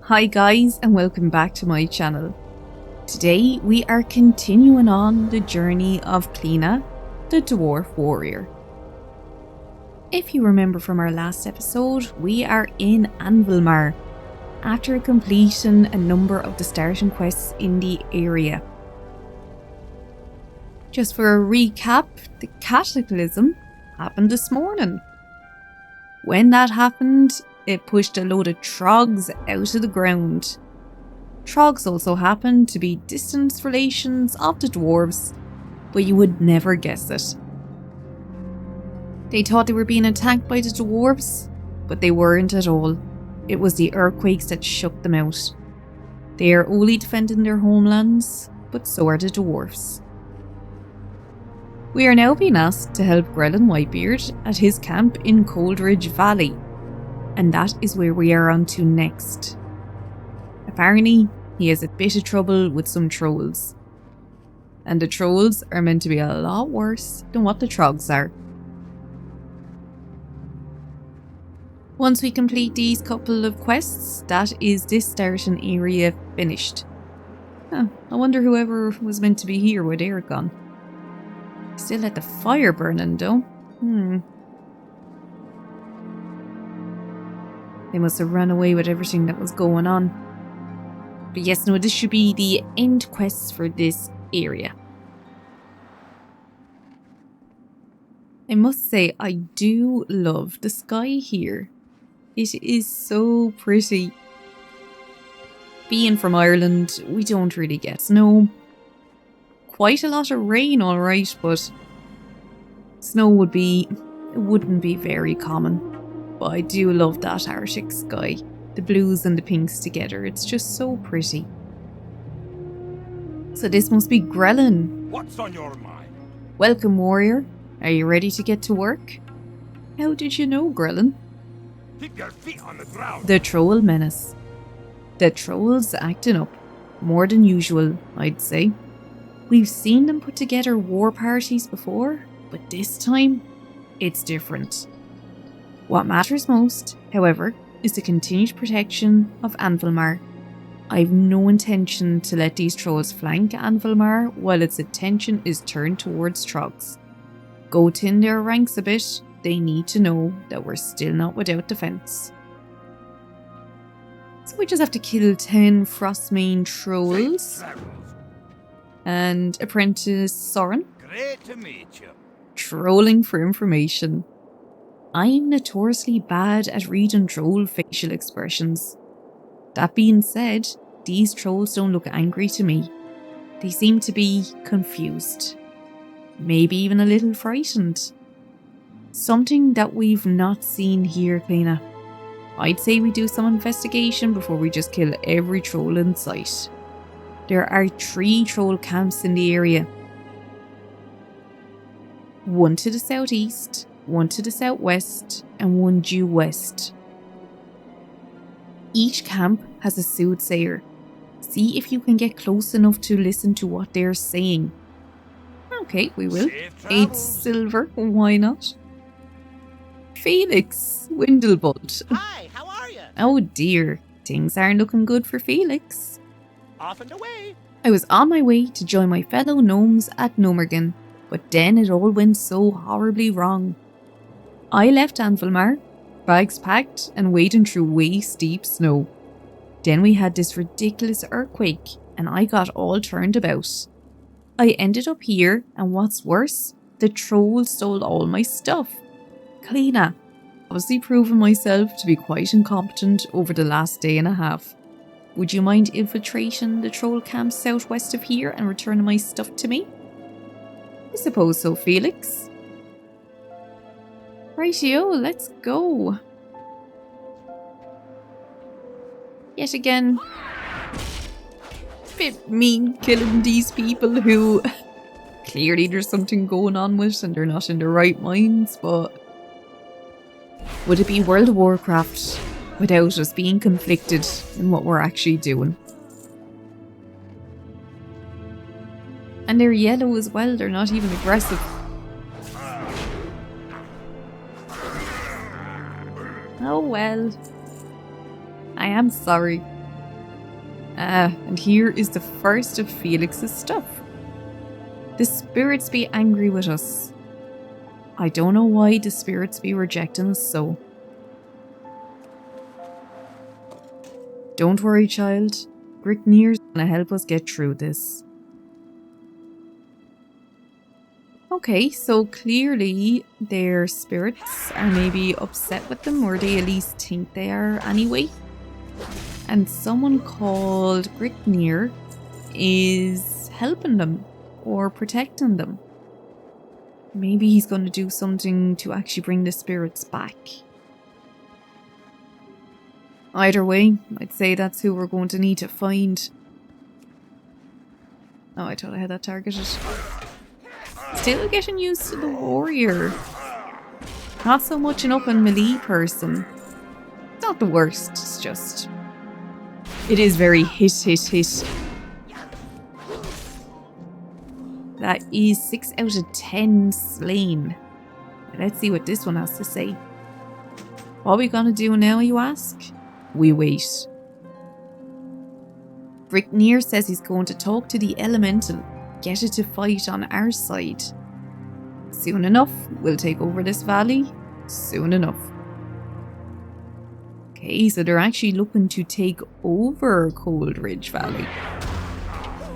Hi guys, and welcome back to my channel. Today we are continuing on the journey of Cliona the Dwarf Warrior. If you remember from our last episode, we are in Anvilmar after completing a number of the starting quests in the area. Just for a recap, the cataclysm happened this morning. When that happened, it pushed a load of trogs out of the ground. Trogs also happen to be distant relations of the dwarves, but you would never guess it. They thought they were being attacked by the dwarves, but they weren't at all. It was the earthquakes that shook them out. They are only defending their homelands, but so are the dwarves. We are now being asked to help Grelin Whitebeard at his camp in Coldridge Valley, and that is where we are on to next. Apparently, he has a bit of trouble with some trolls. And the trolls are meant to be a lot worse than what the trogs are. Once we complete these couple of quests, that is this starting area finished. I wonder whoever was meant to be here, where they're gone. Still had the fire burning though. They must have run away with everything that was going on. But yes, no, this should be the end quests for this area. I must say, I do love the sky here. It is so pretty. Being from Ireland, we don't really get snow. Quite a lot of rain, alright, but snow wouldn't be very common. But I do love that Arctic sky. The blues and the pinks together. It's just so pretty. So this must be Grelin. What's on your mind? Welcome, warrior. Are you ready to get to work? How did you know, Grelin? Keep your feet on the ground. The troll menace. The trolls acting up. More than usual, I'd say. We've seen them put together war parties before, but this time, it's different. What matters most, however, is the continued protection of Anvilmar. I've no intention to let these trolls flank Anvilmar while its attention is turned towards trogs. Go thin their ranks a bit, they need to know that we're still not without defence. So we just have to kill 10 Frostmane trolls. And apprentice Soren. Great to meet you. Trolling for information. I'm notoriously bad at reading troll facial expressions. That being said, these trolls don't look angry to me. They seem to be confused. Maybe even a little frightened. Something that we've not seen here, Cliona. I'd say we do some investigation before we just kill every troll in sight. There are 3 troll camps in the area. One to the southeast, one to the southwest, and one due west. Each camp has a soothsayer. See if you can get close enough to listen to what they're saying. Okay, we will. 8 silver, why not? Felix Windelbud. Hi, how are you? Oh dear, things aren't looking good for Felix. Off and away. I was on my way to join my fellow gnomes at Gnomergan, but then it all went so horribly wrong. I left Anvilmar, bags packed and wading through waist-deep snow. Then we had this ridiculous earthquake and I got all turned about. I ended up here, and what's worse, the trolls stole all my stuff. Cliona, obviously proving myself to be quite incompetent over the last day and a half. Would you mind infiltrating the troll camp southwest of here and returning my stuff to me? I suppose so, Felix. Rightio, let's go. Yet again, bit mean killing these people who clearly there's something going on with and they're not in their right minds, but would it be World of Warcraft without us being conflicted in what we're actually doing? And they're yellow as well, they're not even aggressive. Oh well. I am sorry. And here is the first of Felix's stuff. The spirits be angry with us. I don't know why the spirits be rejecting us so. Don't worry, child. Gricknir's gonna help us get through this. Okay, so clearly their spirits are maybe upset with them, or they at least think they are anyway. And someone called Gricknir is helping them or protecting them. Maybe he's going to do something to actually bring the spirits back. Either way, I'd say that's who we're going to need to find. Oh, I thought I had that targeted. Still getting used to the warrior. Not so much an up and melee person. Not the worst, it's just... It is very hit. That is 6 out of 10 slain. Let's see what this one has to say. What are we gonna do now, you ask? We wait. Gricknir says he's going to talk to the elemental, get it to fight on our side. Soon enough, we'll take over this valley. Soon enough. Okay, so they're actually looking to take over Coldridge Valley.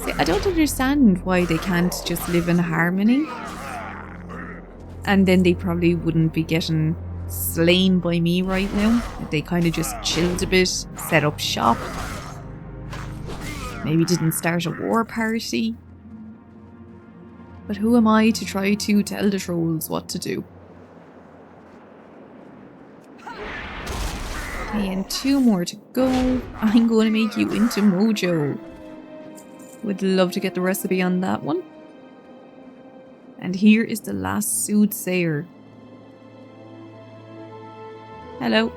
See, I don't understand why they can't just live in harmony. And then they probably wouldn't be getting slain by me right now. They kind of just chilled a bit, set up shop. Maybe didn't start a war party. But who am I to try to tell the trolls what to do? Okay, and 2 more to go. I'm going to make you into Mojo. Would love to get the recipe on that one. And here is the last soothsayer. Hello.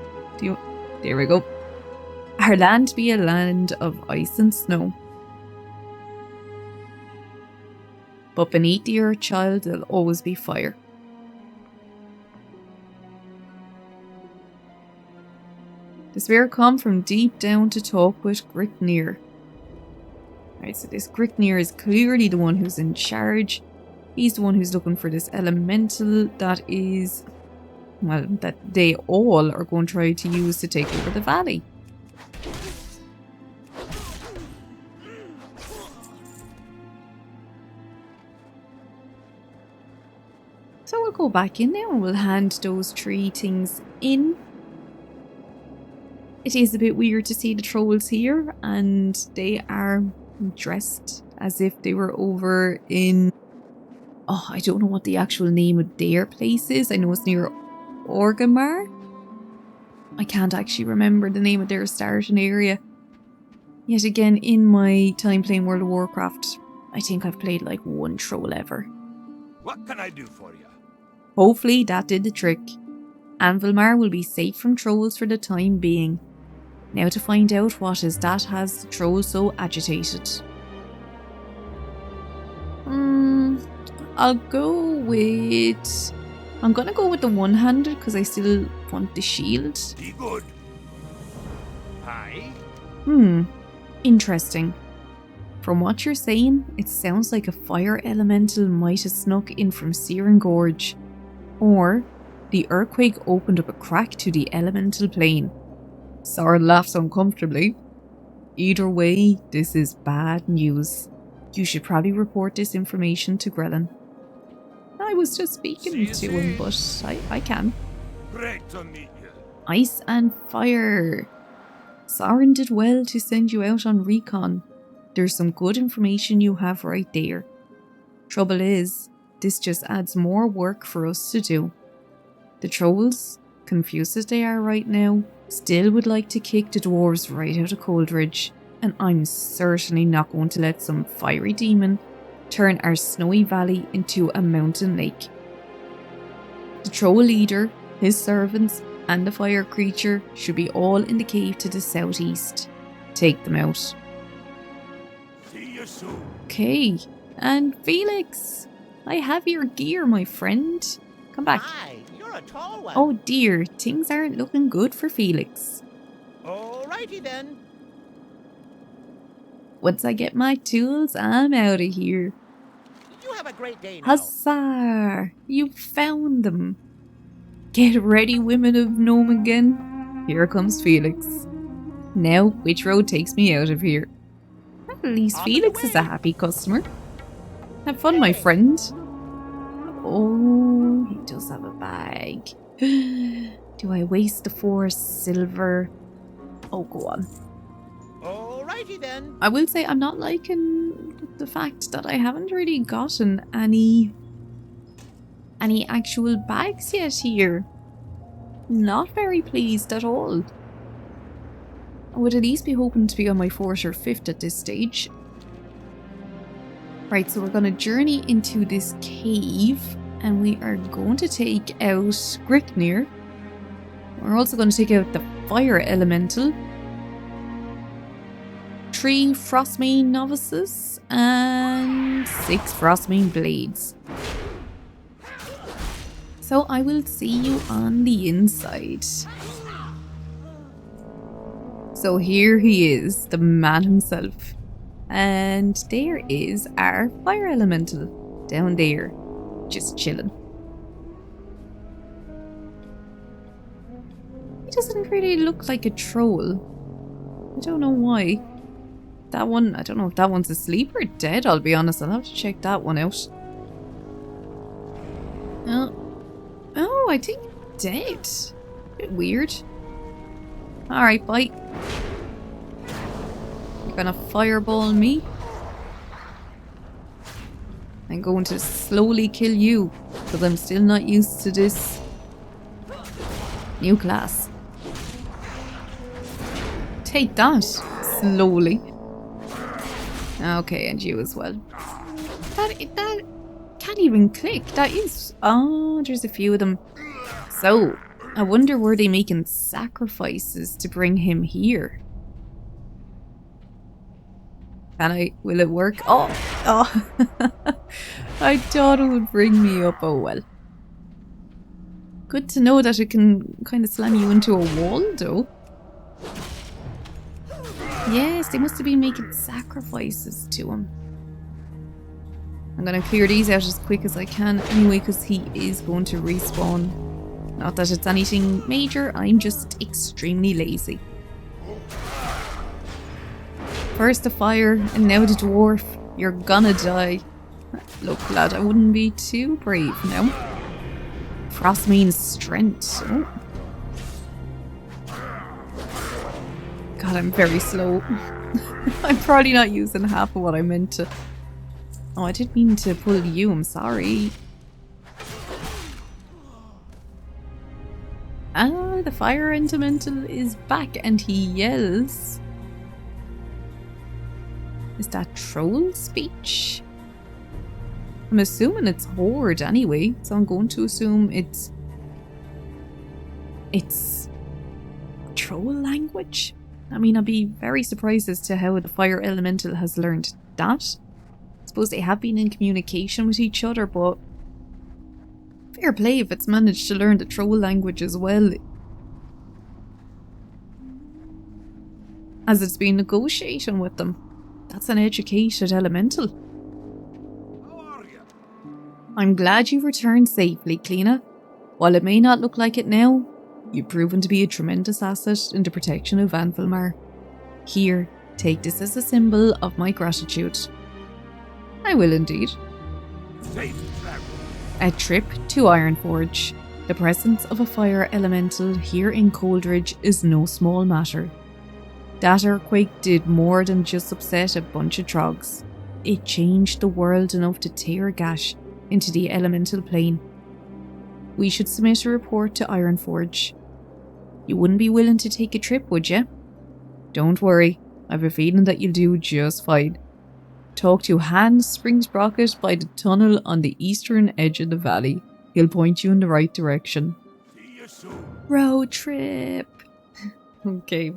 There we go. Our land be a land of ice and snow. But beneath the earth, child, there'll always be fire. The spirit come from deep down to talk with Gricknir. Right, so this Gricknir is clearly the one who's in charge. He's the one who's looking for this elemental that is, well, that they all are going to try to use to take over the valley. So we'll go back in there and we'll hand those 3 things in. It is a bit weird to see the trolls here, and they are dressed as if they were over in... Oh, I don't know what the actual name of their place is. I know it's near Orgrimmar. I can't actually remember the name of their starting area. Yet again, in my time playing World of Warcraft, I think I've played like 1 troll ever. What can I do for you? Hopefully that did the trick. Anvilmar will be safe from trolls for the time being. Now to find out what is that has the trolls so agitated. I'll go with... I'm gonna go with the one-handed because I still want the shield. Be good. Hi. Interesting. From what you're saying, it sounds like a fire elemental might have snuck in from Searing Gorge. Or the earthquake opened up a crack to the elemental plane. Soren laughs uncomfortably. Either way, this is bad news. You should probably report this information to Grelin. I was just speaking to him, but I can. Great to meet you. Ice and fire. Soren did well to send you out on recon. There's some good information you have right there. Trouble is, this just adds more work for us to do. The trolls, confused as they are right now, still would like to kick the dwarves right out of Coldridge, and I'm certainly not going to let some fiery demon turn our snowy valley into a mountain lake. The troll leader, his servants, and the fire creature should be all in the cave to the southeast. Take them out. See you soon. Okay, and Felix, I have your gear, my friend. Come back. Hi, you're a tall one. Oh dear, things aren't looking good for Felix. Alrighty then. Once I get my tools, I'm out of here. You have a great day now. Huzzah! You found them. Get ready, women of Gnomegan. Here comes Felix. Now, which road takes me out of here? At least On Felix the is a way. happy customer. Have fun, my friend. Oh, he does have a bag. Do I waste the 4 silver? Oh, go on. Alrighty then. I will say I'm not liking the fact that I haven't really gotten any actual bags yet here. Not very pleased at all. I would at least be hoping to be on my 4th or 5th at this stage. Right, so we're going to journey into this cave and we are going to take out Gripnir. We're also going to take out the fire elemental, 3 Frostmane novices, and 6 Frostmane blades. So I will see you on the inside. So here he is, the man himself. And there is our fire elemental down there, just chilling. He doesn't really look like a troll. I don't know why. That one, I don't know if that one's asleep or dead, I'll be honest. I'll have to check that one out. Oh, I think dead. Bit weird. Alright, bye. You're gonna fireball me. I'm going to slowly kill you, because I'm still not used to this new class. Take that, slowly. Okay, and you as well. That can't even click. That is... Oh, there's a few of them. So, I wonder were they making sacrifices to bring him here? Will it work? Oh! I thought it would bring me up. Oh well. Good to know that it can kind of slam you into a wall though. Yes, they must have been making sacrifices to him. I'm going to clear these out as quick as I can anyway, because he is going to respawn. Not that it's anything major, I'm just extremely lazy. First the fire, and now the dwarf. You're gonna die. Look, lad, I wouldn't be too brave now. Frost means strength. Oh. God, I'm very slow. I'm probably not using half of what I meant to. Oh, I didn't mean to pull you, I'm sorry. Ah, the fire elemental is back and he yells. Is that troll speech? I'm assuming it's horde anyway, so I'm going to assume it's troll language. I mean, I'd be very surprised as to how the fire elemental has learned that. I suppose they have been in communication with each other, but fair play if it's managed to learn the troll language as well, as it's been negotiating with them. That's an educated elemental. How are you? I'm glad you returned safely, Cliona. While it may not look like it now, you've proven to be a tremendous asset in the protection of Anvilmar. Here, take this as a symbol of my gratitude. I will indeed. Safe travel. A trip to Ironforge. The presence of a fire elemental here in Coldridge is no small matter. That earthquake did more than just upset a bunch of trogs. It changed the world enough to tear a gash into the elemental plane. We should submit a report to Ironforge. You wouldn't be willing to take a trip, would you? Don't worry, I've a feeling that you'll do just fine. Talk to Hans Springsprocket by the tunnel on the eastern edge of the valley. He'll point you in the right direction. See you soon. Road trip! Okay.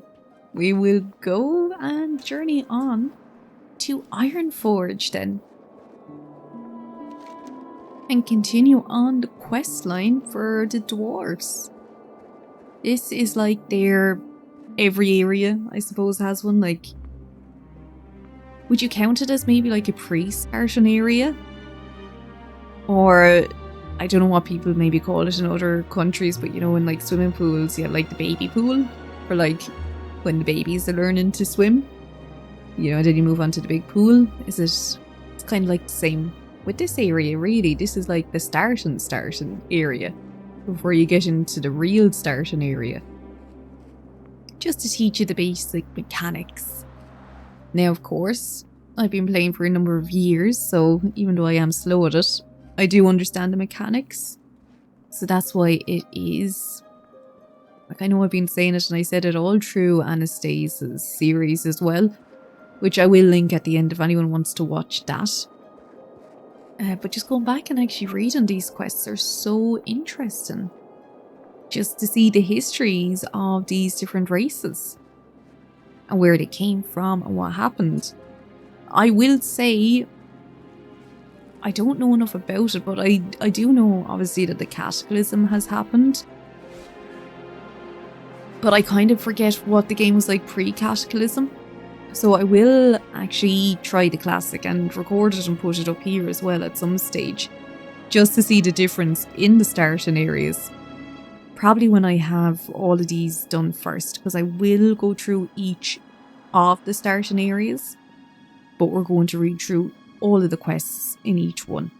We will go and journey on to Ironforge then. And continue on the quest line for the dwarves. This is like their... every area, I suppose, has one. Like, Would you count it as maybe like a pre-starting area? Or I don't know what people maybe call it in other countries, but you know, in like swimming pools, you have like the baby pool for like when the babies are learning to swim. You know, then you move on to the big pool. It's kind of like the same with this area, really. This is like the starting area before you get into the real starting area. Just to teach you the basic mechanics. Now, of course, I've been playing for a number of years, so even though I am slow at it, I do understand the mechanics. So that's why it is. Like, I know I've been saying it, and I said it all through Anastasia's series as well, which I will link at the end if anyone wants to watch that. But just going back and actually reading these quests are so interesting. Just to see the histories of these different races. And where they came from and what happened. I will say, I don't know enough about it, but I do know obviously that the cataclysm has happened. But I kind of forget what the game was like pre-cataclysm. So I will actually try the classic and record it and put it up here as well at some stage. Just to see the difference in the starting areas. Probably when I have all of these done first, because I will go through each of the starting areas. But we're going to read through all of the quests in each one.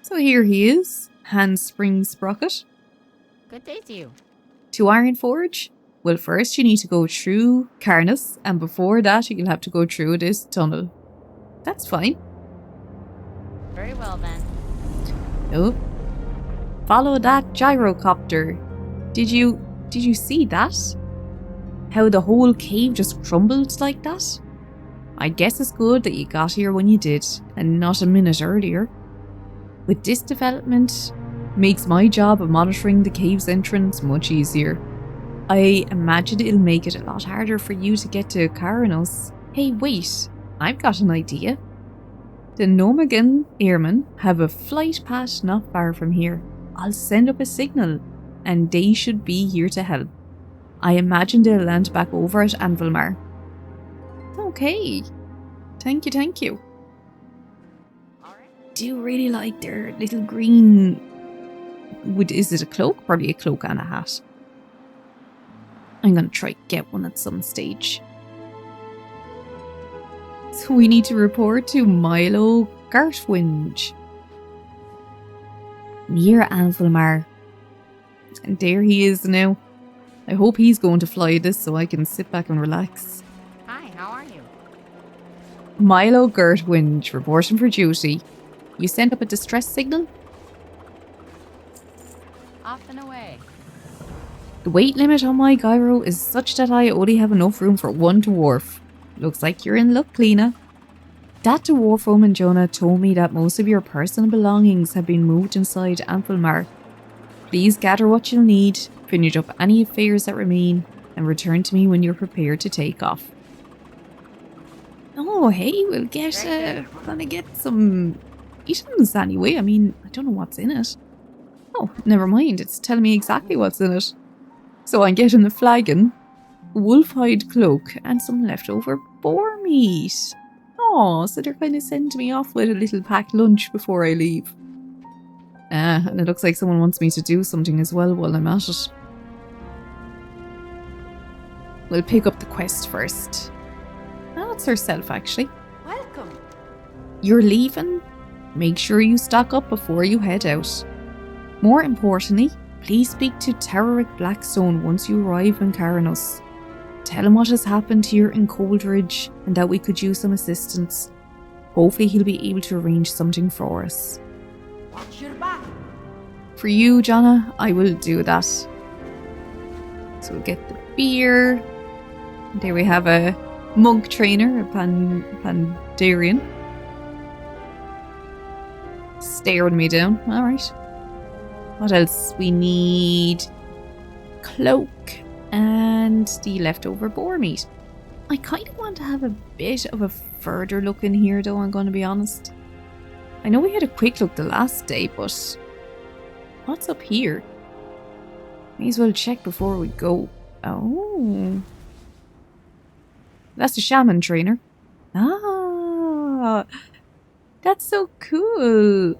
So here he is, Handspring Sprocket. Good day to you. To Ironforge? Well, first you need to go through Karnas, and before that you'll have to go through this tunnel. That's fine. Very well then. Oh. Follow that gyrocopter. Did you see that? How the whole cave just crumbled like that? I guess it's good that you got here when you did, and not a minute earlier. With this development, makes my job of monitoring the cave's entrance much easier. I imagine it'll make it a lot harder for you to get to Karanos. Hey, wait, I've got an idea. The Nomagan airmen have a flight path not far from here. I'll send up a signal, and they should be here to help. I imagine they'll land back over at Anvilmar. Okay. Thank you. Do you really like their little green... Is it a cloak? Probably a cloak and a hat. I'm going to try to get one at some stage. So we need to report to Milo Garthwinge. Near Anvilmar. And there he is now. I hope he's going to fly this so I can sit back and relax. Hi, how are you? Milo Garthwinge, reporting for duty. You sent up a distress signal? Off and away. The weight limit on my gyro is such that I only have enough room for one dwarf. Looks like you're in luck, Cliona. That dwarf woman Jonah told me that most of your personal belongings have been moved inside Anvilmar. Please gather what you'll need, finish up any affairs that remain, and return to me when you're prepared to take off. Oh, hey, we'll get, gonna get some items anyway. I mean, I don't know what's in it. Oh, never mind, it's telling me exactly what's in it. So I'm getting a flagon, wolf-hide cloak, and some leftover boar meat. Oh, so they're kind of sending me off with a little packed lunch before I leave. And it looks like someone wants me to do something as well while I'm at it. We'll pick up the quest first. Oh, it's herself, actually. Welcome. You're leaving? Make sure you stock up before you head out. More importantly, please speak to Tarek Blackstone once you arrive in Karanos. Tell him what has happened here in Coldridge and that we could use some assistance. Hopefully he'll be able to arrange something for us. Watch your back. For you, Jonna, I will do that. So we'll get the beer. There we have a monk trainer, a Pandarian. Staring me down. Alright. What else? We need cloak and the leftover boar meat. I kind of want to have a bit of a further look in here though, I'm going to be honest. I know we had a quick look the last day, but what's up here? May as well check before we go. Oh. That's a shaman trainer. Ah, that's so cool.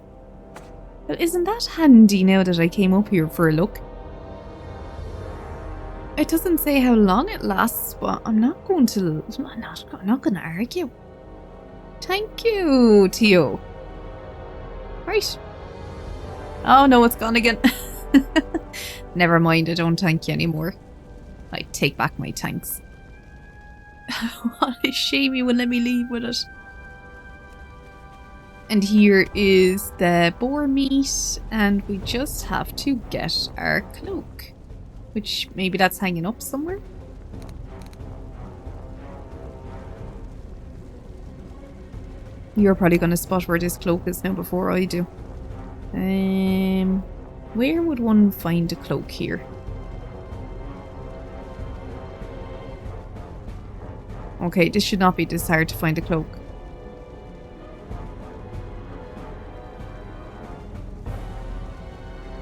Well, isn't that handy now that I came up here for a look? It doesn't say how long it lasts, but I'm not going to argue. Thank you, Tio. Right. Oh no, it's gone again. Never mind, I don't thank you anymore. I take back my thanks. What a shame you wouldn't let me leave with it. And here is the boar meat, and we just have to get our cloak. Which, maybe that's hanging up somewhere? You're probably going to spot where this cloak is now before I do. Where would one find a cloak here? Okay, this should not be this hard to find a cloak.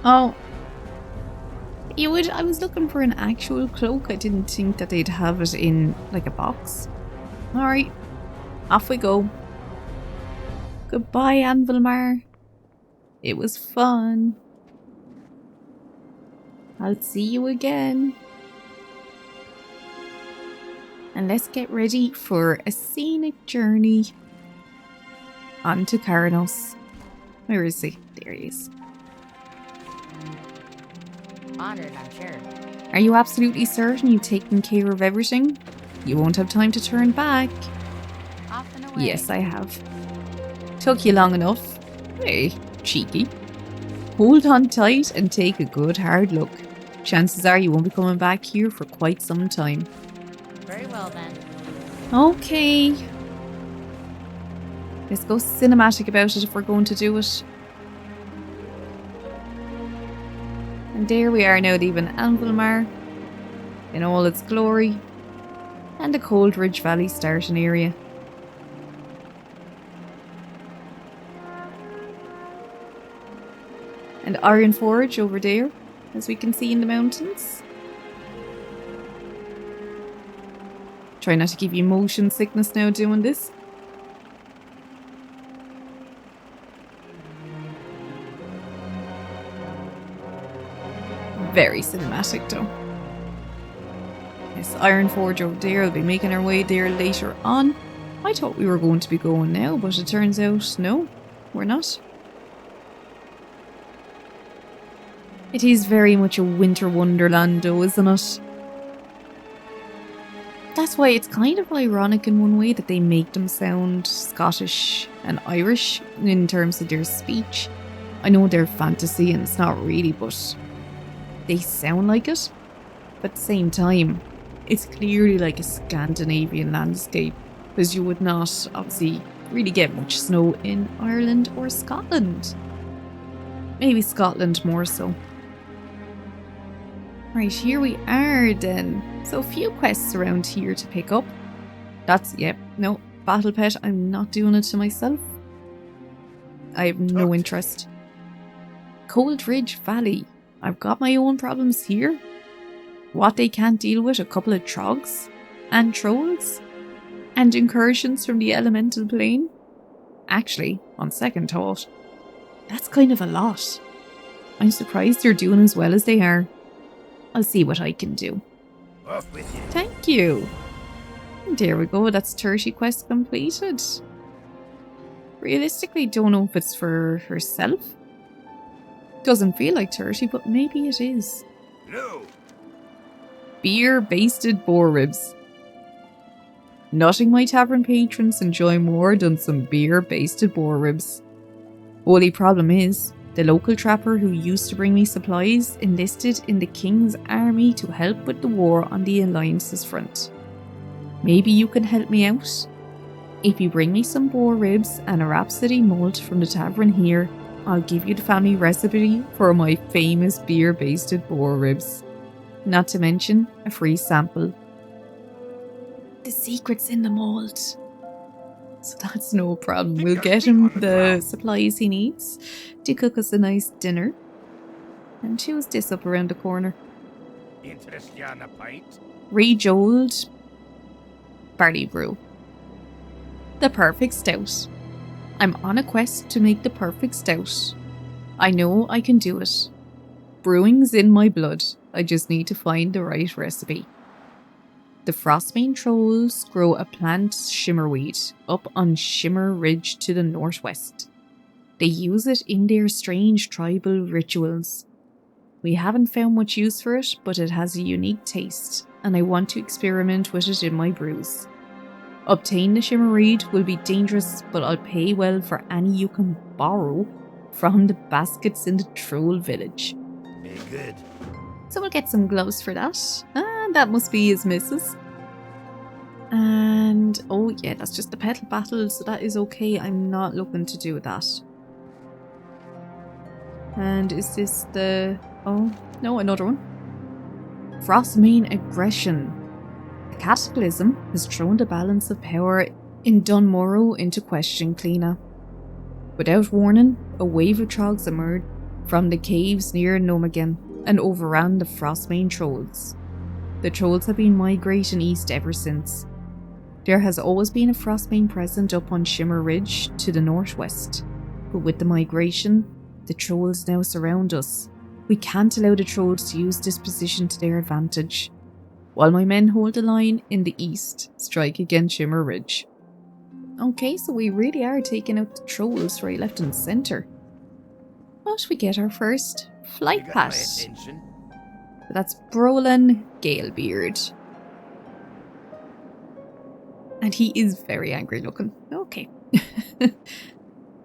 Oh. I was looking for an actual cloak. I didn't think that they'd have it in like a box. Alright. Off we go. Goodbye, Anvilmar. It was fun. I'll see you again. And let's get ready for a scenic journey onto Caranos. Where is he? There he is. Honored, I'm sure. Are you absolutely certain you've taken care of everything? You won't have time to turn back. Off and away. Yes, I have. Took you long enough. Hey, cheeky. Hold on tight and take a good hard look. Chances are you won't be coming back here for quite some time. Very well then. Okay. Let's go cinematic about it if we're going to do it. And there we are now leaving Anvilmar in all its glory. And the Coldridge Valley starting area. And Iron Forge over there, as we can see in the mountains. Try not to give you motion sickness now doing this. Very cinematic though. Yes, Iron Forge over there. We'll be making our way there later on. I thought we were going to be going now, but it turns out no, we're not. It is very much a winter wonderland though, isn't it? That's why it's kind of ironic in one way that they make them sound Scottish and Irish in terms of their speech. I know they're fantasy and it's not really, but they sound like it. But at the same time, it's clearly like a Scandinavian landscape, because you would not obviously really get much snow in Ireland or Scotland. Maybe Scotland more so. Right, here we are then. So a few quests around here to pick up. No, Battle Pet, I'm not doing it to myself. I have no interest. Coldridge Valley. I've got my own problems here. What they can't deal with, a couple of trogs and trolls and incursions from the elemental plane. Actually, on second thought, that's kind of a lot. I'm surprised they're doing as well as they are. I'll see what I can do. Off with you. Thank you. There we go, that's 30 quests completed. Realistically, don't know if it's for herself. Doesn't feel like 30, but maybe it is. No. Beer-basted boar ribs. Nothing my tavern patrons enjoy more than some beer-basted boar ribs. Only problem is, the local trapper who used to bring me supplies enlisted in the King's army to help with the war on the Alliance's front. Maybe you can help me out? If you bring me some boar ribs and a rhapsody malt from the tavern here, I'll give you the family recipe for my famous beer-basted boar ribs. Not to mention a free sample. The secret's in the malt. So that's no problem. We'll get him the supplies he needs to cook us a nice dinner. And who's this up around the corner? Interest you on a pint? Rage old. barley brew. The perfect stout. I'm on a quest to make the perfect stout. I know I can do it. Brewing's in my blood. I just need to find the right recipe. The Frostbane trolls grow a plant shimmerweed up on Shimmer Ridge to the northwest. They use it in their strange tribal rituals. We haven't found much use for it, but it has a unique taste, and I want to experiment with it in my brews. Obtain the shimmerweed will be dangerous, but I'll pay well for any you can borrow from the baskets in the troll village. Very good. So we'll get some gloves for that. That must be his missus. And, oh yeah, that's just the petal battle, so that is okay. I'm not looking to do that. And is this the... oh, no, another one. Frostbane aggression. The cataclysm has thrown the balance of power in Dunmorrow into question, Cliona. Without warning, a wave of trogs emerged from the caves near Nomagen and overran the Frostbane trolls. The trolls have been migrating east ever since. There has always been a Frostbane present up on Shimmer Ridge to the northwest, but with the migration, the trolls now surround us. We can't allow the trolls to use this position to their advantage. While my men hold the line in the east, strike against Shimmer Ridge. Okay, so we really are taking out the trolls right, left and centre. But we get our first flight You got my pass. attention. That's Brolin Galebeard. And he is very angry looking. Okay.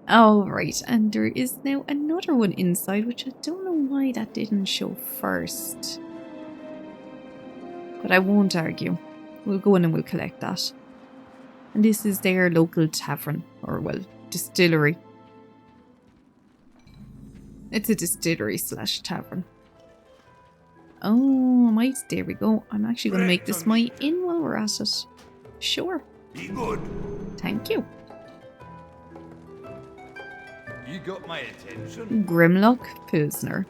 Alright, and there is now another one inside, which I don't know why that didn't show first. But I won't argue. We'll go in and we'll collect that. And this is their local tavern, or well, distillery. It's a distillery slash tavern. Oh, there we go. I'm actually going to make this my inn while we're at it. Sure. Be good. Thank you. You got my attention. Grimlock Pilsner.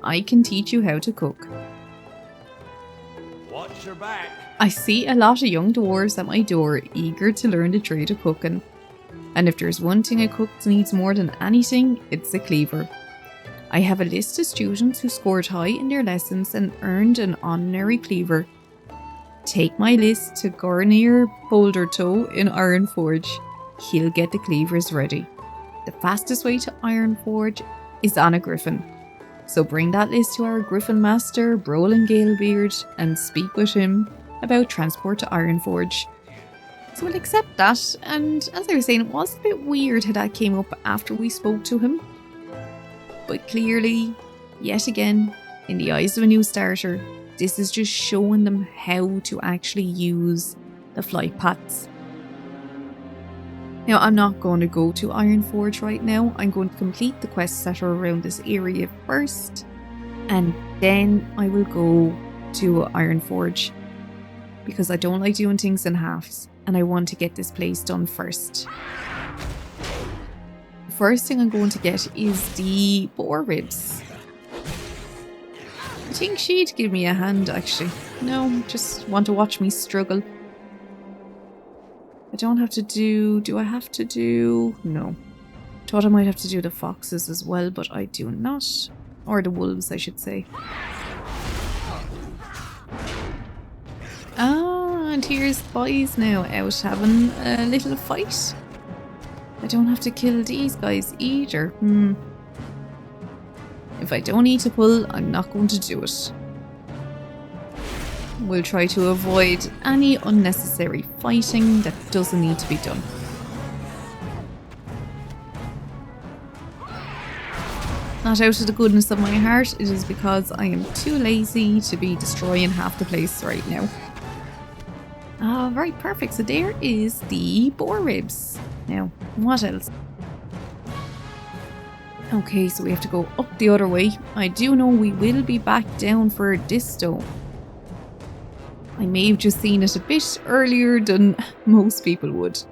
I can teach you how to cook. Watch your back. I see a lot of young dwarves at my door eager to learn the trade of cooking. And if there's one thing a cook needs more than anything, it's a cleaver. I have a list of students who scored high in their lessons and earned an honorary cleaver. Take my list to Gornier Bouldertoe in Ironforge. He'll get the cleavers ready. The fastest way to Ironforge is on a griffin. So bring that list to our griffin master, Brolin Galebeard, and speak with him about transport to Ironforge. So we'll accept that, and as I was saying, it was a bit weird how that came up after we spoke to him. But clearly, yet again, in the eyes of a new starter, this is just showing them how to actually use the flight paths. Now, I'm not going to go to Ironforge right now. I'm going to complete the quests that are around this area first, and then I will go to Ironforge, because I don't like doing things in halves, and I want to get this place done first. The first thing I'm going to get is the boar ribs. I think she'd give me a hand, actually. No, just want to watch me struggle. I don't have to do I have to do? No. Thought I might have to do the foxes as well, but I do not. Or the wolves, I should say. Ah, and here's the boys now out having a little fight. I don't have to kill these guys either. If I don't need to pull, I'm not going to do it. We'll try to avoid any unnecessary fighting that doesn't need to be done. Not out of the goodness of my heart, it is because I am too lazy to be destroying half the place right now. Right, perfect. So there is the boar ribs. Now, what else? Okay, so we have to go up the other way. I do know we will be back down for this though. I may have just seen it a bit earlier than most people would.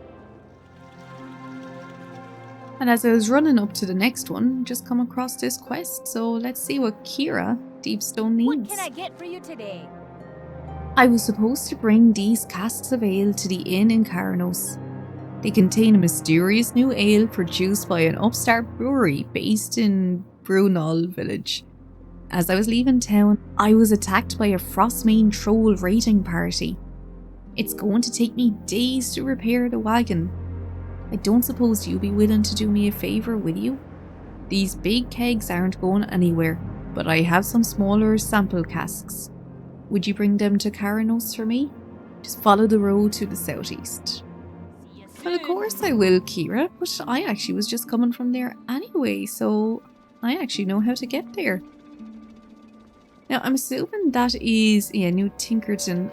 And as I was running up to the next one, just come across this quest. So let's see what Kira Deepstone needs. What can I get for you today? I was supposed to bring these casks of ale to the inn in Carnos. They contain a mysterious new ale produced by an upstart brewery based in Brunel village. As I was leaving town, I was attacked by a Frostmane troll raiding party. It's going to take me days to repair the wagon. I don't suppose you'll be willing to do me a favour, will you? These big kegs aren't going anywhere, but I have some smaller sample casks. Would you bring them to Caranos for me? Just follow the road to the southeast. Well, of course I will, Kira, but I actually was just coming from there anyway, so I actually know how to get there. Now, I'm assuming that is, New Tinkerton.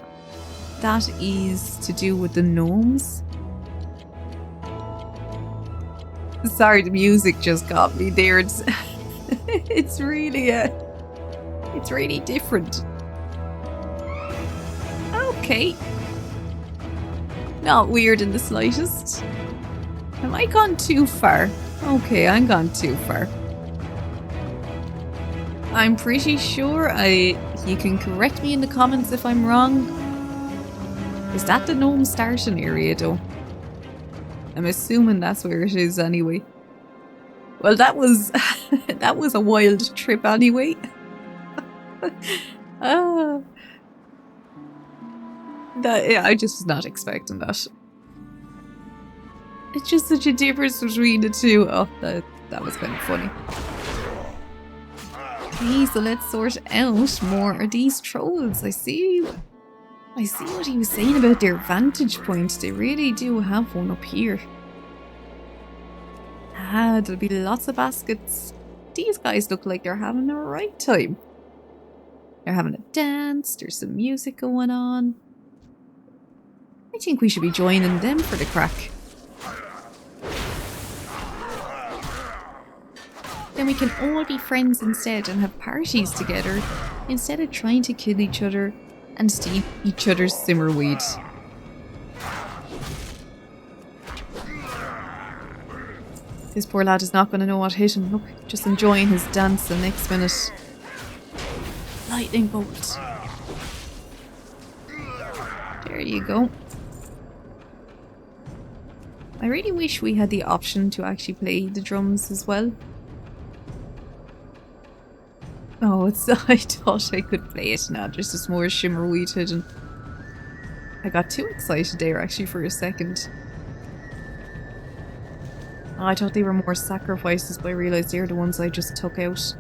That is to do with the gnomes. Sorry, the music just got me there. It's, it's really different. Okay. Not weird in the slightest. Am I gone too far? Okay, I'm gone too far. I'm pretty sure you can correct me in the comments if I'm wrong. Is that the gnome starting area though? I'm assuming that's where it is anyway. Well, that was that was a wild trip anyway. I just was not expecting that. It's just such a difference between the two. Oh, that was kind of funny. Okay, so let's sort out more of these trolls. I see what he was saying about their vantage point. They really do have one up here. There'll be lots of baskets. These guys look like they're having a right time. They're having a dance, there's some music going on. I think we should be joining them for the crack. Then we can all be friends instead and have parties together, instead of trying to kill each other and steal each other's simmerweed. This poor lad is not going to know what hit him. Look, just enjoying his dance the next minute. Lightning bolt. There you go. I really wish we had the option to actually play the drums as well. Oh, I thought I could play it now. There's just more shimmerweed hidden. I got too excited there actually for a second. Oh, I thought they were more sacrifices, but I realised they're the ones I just took out.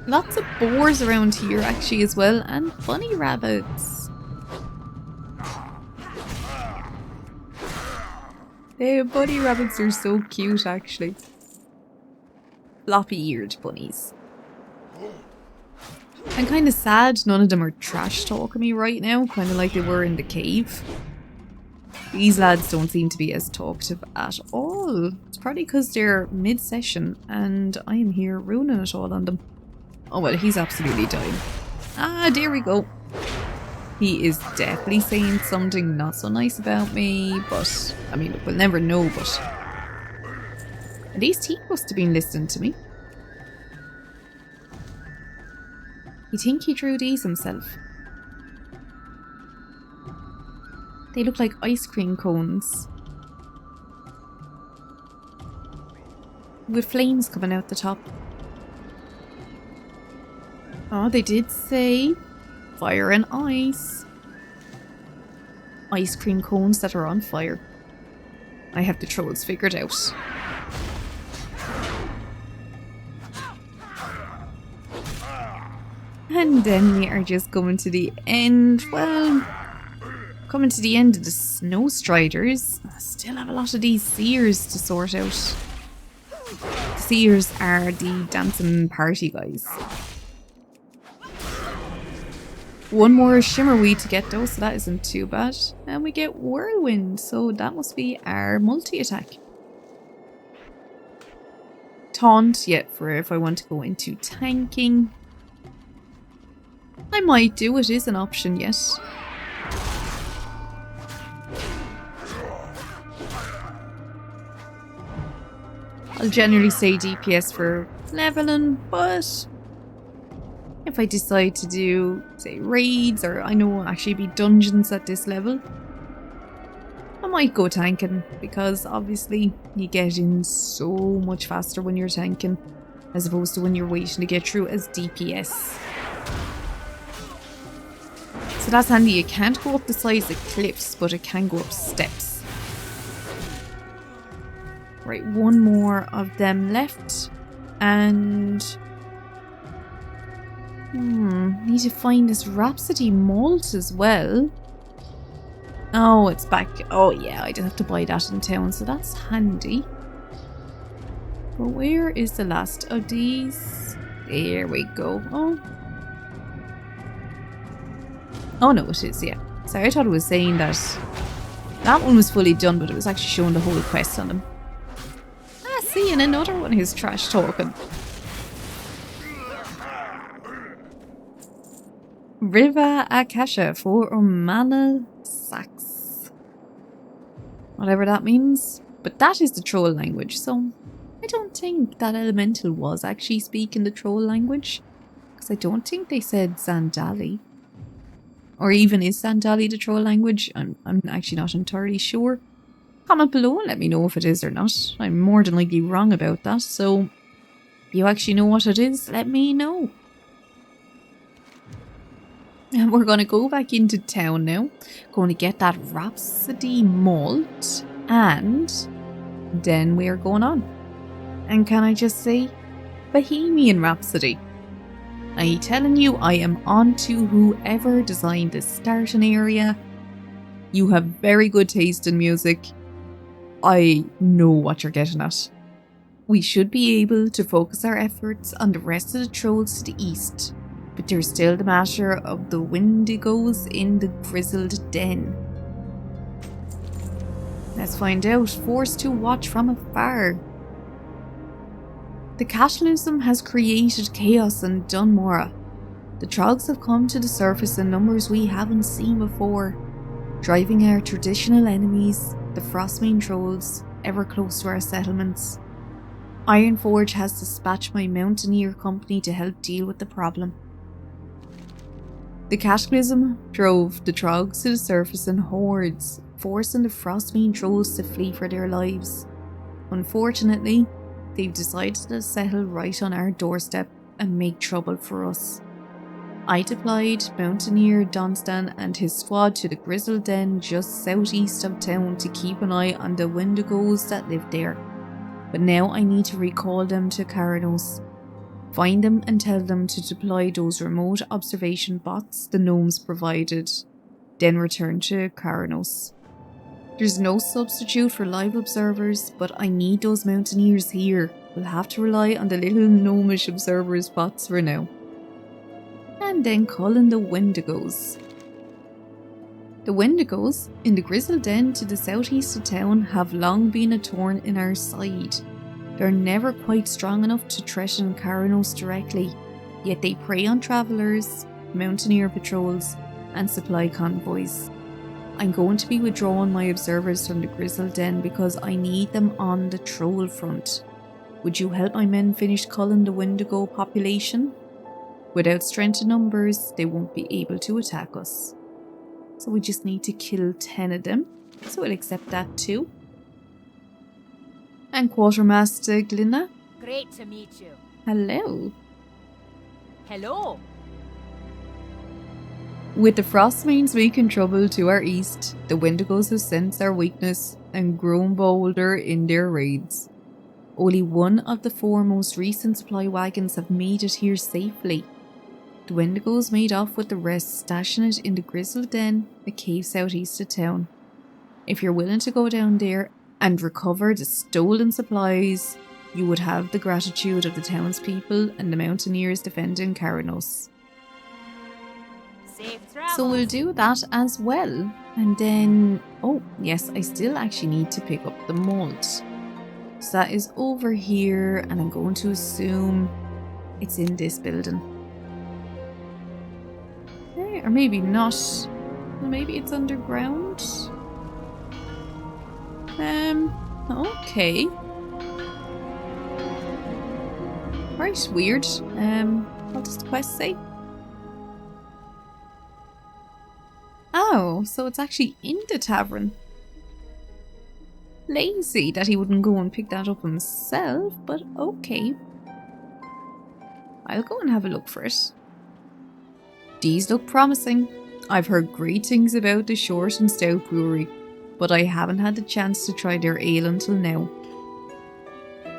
Lots of boars around here actually as well, and bunny rabbits. The bunny rabbits are so cute actually. Floppy-eared bunnies. I'm kind of sad none of them are trash talking me right now, kind of like they were in the cave. These lads don't seem to be as talkative at all. It's probably because they're mid-session and I am here ruining it all on them. Oh well, he's absolutely dying. Ah, there we go. He is definitely saying something not so nice about me, but I mean, look, we'll never know, but at least he must have been listening to me. You think he drew these himself? They look like ice cream cones. With flames coming out the top. Oh, they did say fire and ice. Ice cream cones that are on fire. I have the trolls figured out. And then we are just coming to the end. Well, coming to the end of the snow striders. I still have a lot of these seers to sort out. The seers are the dancing party guys. One more shimmerweed to get though, so that isn't too bad. And we get whirlwind, so that must be our multi-attack. Taunt, yet for if I want to go into tanking. I might do, it is an option, yes. I'll generally say DPS for leveling, but If I decide to do, say, raids, or I know actually be dungeons at this level, I might go tanking, because obviously you get in so much faster when you're tanking as opposed to when you're waiting to get through as DPS. So that's handy. It can't go up the sides of cliffs, but it can go up steps. Right, one more of them left. And need to find this Rhapsody malt as well. Oh, it's back. Oh yeah, I just have to buy that in town, so that's handy. But where is the last of these? There we go. Oh no, it is, yeah. Sorry, I thought it was saying that that one was fully done, but it was actually showing the whole quest on them. Ah, see, and another one who's trash talking. Riva Akasha for Umana Sax. Whatever that means. But that is the troll language, so I don't think that elemental was actually speaking the troll language. Because I don't think they said Zandali. Or even is Zandali the troll language? I'm actually not entirely sure. Comment below and let me know if it is or not. I'm more than likely wrong about that, so if you actually know what it is, let me know. And we're going to go back into town now. Going to get that Rhapsody malt. And then we are going on. And can I just say, Bohemian Rhapsody. I'm telling you, I am on to whoever designed this starting area. You have very good taste in music. I know what you're getting at. We should be able to focus our efforts on the rest of the trolls to the east. But there's still the matter of the Wendigos in the Grizzled Den. Let's find out. Forced to watch from afar. The catalysm has created chaos in Dunmora. The trogs have come to the surface in numbers we haven't seen before, driving our traditional enemies, the Frostmane trolls, ever close to our settlements. Ironforge has dispatched my mountaineer company to help deal with the problem. The cataclysm drove the trogs to the surface in hordes, forcing the Frostmane trolls to flee for their lives. Unfortunately, they've decided to settle right on our doorstep and make trouble for us. I deployed Mountaineer Dunstan and his squad to the Grizzled Den just southeast of town to keep an eye on the Wendigos that live there. But now I need to recall them to Caranos. Find them and tell them to deploy those remote observation bots the gnomes provided. Then return to Caranos. There's no substitute for live observers, but I need those mountaineers here. We'll have to rely on the little gnomish observers bots for now. And then calling the Wendigos. The Wendigos, in the Grizzled Den to the southeast of town, have long been a thorn in our side. They're never quite strong enough to threaten Caranos directly, yet they prey on travellers, mountaineer patrols, and supply convoys. I'm going to be withdrawing my observers from the Grizzled Den because I need them on the troll front. Would you help my men finish culling the Wendigo population? Without strength in numbers, they won't be able to attack us. So we just need to kill 10 of them, so we'll accept that too. And Quartermaster Glinna. Great to meet you. Hello. Hello. With the Frostmanes making trouble to our east, the Wendigos have sensed our weakness and grown bolder in their raids. Only one of the 4 most recent supply wagons have made it here safely. The Wendigos made off with the rest, stashing it in the Grizzled Den, a cave southeast of town. If you're willing to go down there and recover the stolen supplies, you would have the gratitude of the townspeople and the mountaineers defending Caranos. Safe travel. So we'll do that as well. And then, oh yes, I still actually need to pick up the malt. So that is over here, and I'm going to assume it's in this building. Okay, or maybe not. Well, maybe it's underground. Okay. Right, weird. What does the quest say? Oh, so it's actually in the tavern. Lazy that he wouldn't go and pick that up himself, but okay. I'll go and have a look for it. These look promising. I've heard great things about the Short and Stout Brewery, but I haven't had the chance to try their ale until now.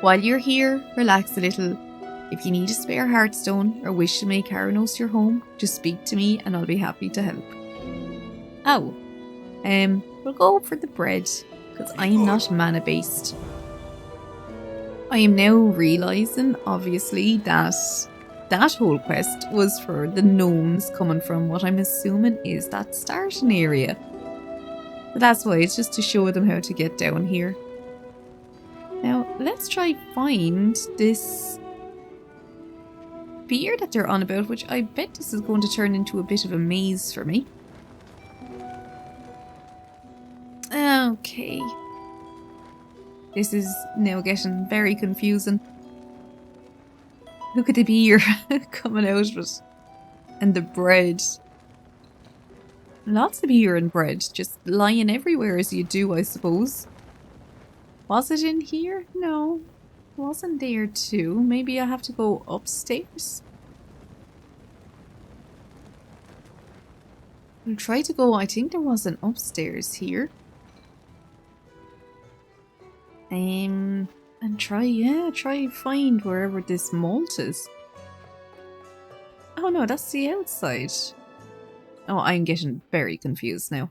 While you're here, relax a little. If you need a spare hearthstone or wish to make Haranos your home, just speak to me and I'll be happy to help. Oh, we'll go for the bread, because I am not mana based. I am now realising, obviously, that whole quest was for the gnomes coming from what I'm assuming is that starting area. But that's why, it's just to show them how to get down here. Now, let's try find this beer that they're on about, which I bet this is going to turn into a bit of a maze for me. Okay. This is now getting very confusing. Look at the beer coming out of it. And the bread. Lots of beer and bread just lying everywhere as you do, I suppose. Was it in here? No. It wasn't there too. Maybe I have to go upstairs? I'll try to go. I think there was an upstairs here. And try find wherever this malt is. Oh no, that's the outside. Oh, I'm getting very confused now.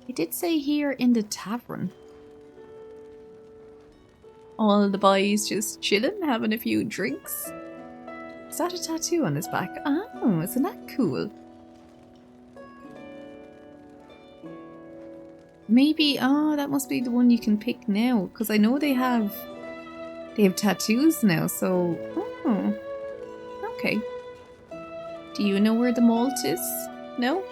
It did say here in the tavern. All the boys just chilling, having a few drinks. Is that a tattoo on his back? Oh, isn't that cool? Maybe, oh, that must be the one you can pick now, because I know they have tattoos now, so, oh, okay. Do you know where the malt is? No?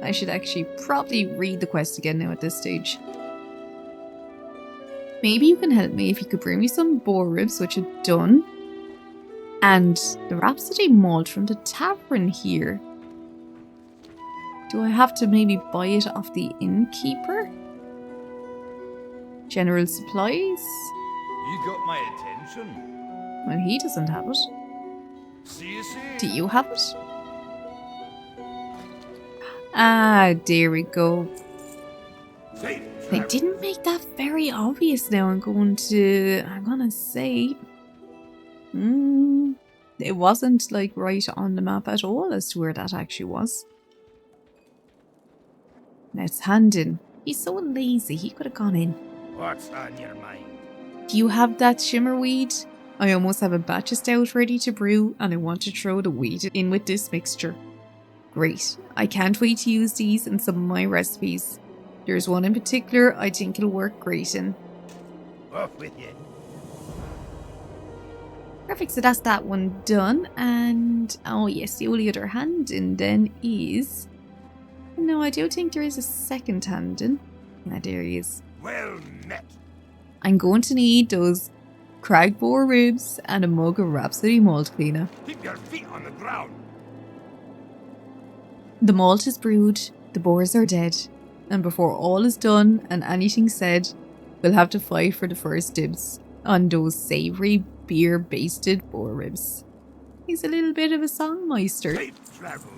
I should actually probably read the quest again now at this stage. Maybe you can help me if you could bring me some boar ribs, which I've done, and the Rhapsody malt from the tavern here. Do I have to maybe buy it off the innkeeper? General supplies? You got my attention. Well, he doesn't have it. See you soon. Do you have it? Ah, there we go. They didn't make that very obvious now. I'm gonna say. It wasn't like right on the map at all as to where that actually was. Let's hand in. He's so lazy, he could have gone in. What's on your mind? Do you have that shimmer weed? I almost have a batch of stout ready to brew and I want to throw the weed in with this mixture. Great. I can't wait to use these in some of my recipes. There's one in particular I think it'll work great in. Off with you. Perfect, so that's that one done. And, oh yes, the only other hand in then is... No, I do think there is a second hand in. Ah, there he is. Well met. I'm going to need those crag boar ribs and a mug of Rhapsody malt cleaner. Keep your feet on the ground. The malt is brewed, the boars are dead, and before all is done and anything said, we'll have to fight for the first dibs on those savoury beer-basted boar ribs. He's a little bit of a songmeister. Safe travels.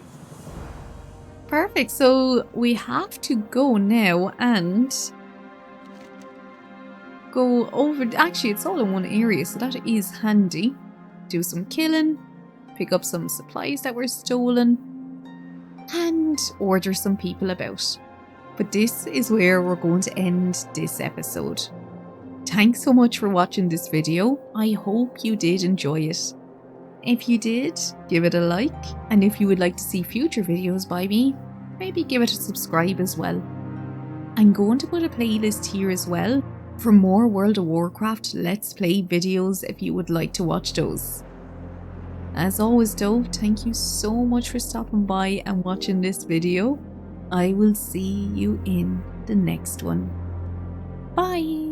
Perfect, so we have to go now and go over. Actually, it's all in one area, so that is handy. Do some killing, pick up some supplies that were stolen, and order some people about. But this is where we're going to end this episode. Thanks so much for watching this video. I hope you did enjoy it. If you did, give it a like, and if you would like to see future videos by me, maybe give it a subscribe as well. I'm going to put a playlist here as well for more World of Warcraft Let's Play videos if you would like to watch those. As always though, thank you so much for stopping by and watching this video. I will see you in the next one. Bye!